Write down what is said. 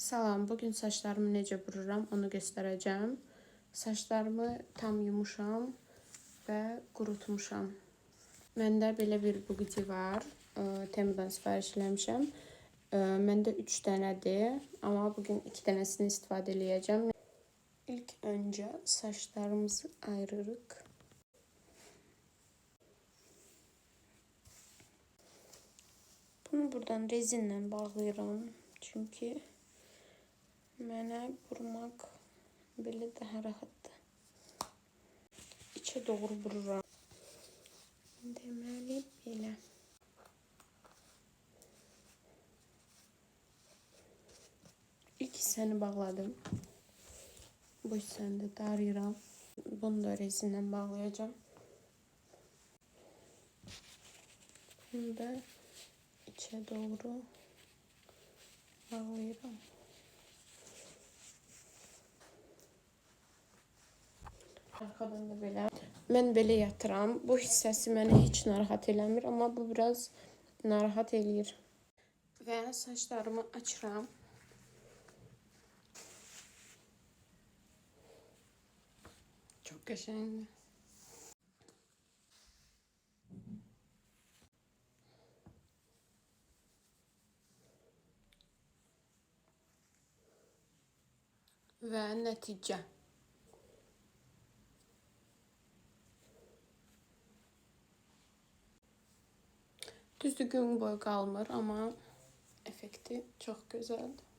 Salam, bugün saçlarımı necə bururam onu göstərəcəm. Saçlarımı tam yumuşam və qurutmuşam. Məndə belə bir buqiti var. Temudan sifariş eləmişəm. Məndə 3 dənədir, amma bugün 2 dənəsini istifadə eləyəcəm. İlk öncə saçlarımızı ayırırıq. Bunu buradan rezinlə bağlayıram. Çünki mənə burmaq belə daha rahatdır. İçə doğru bururam. Deməli belə. İlk hissəni bağladım. Bu hissəni də darayıram. Bunu da rezinlə bağlayacağım. Bunu da içə doğru bağlayıram. Arxadan da belə. Mən belə yatıram. Bu hissəsi məni heç narahat eləmir, amma bu biraz narahat eləyir. Və saçlarımı açıram. Çox qəşəngdir. Və nəticə. Düzdür, gün boyu qalmır, amma effekti çox gözəldir.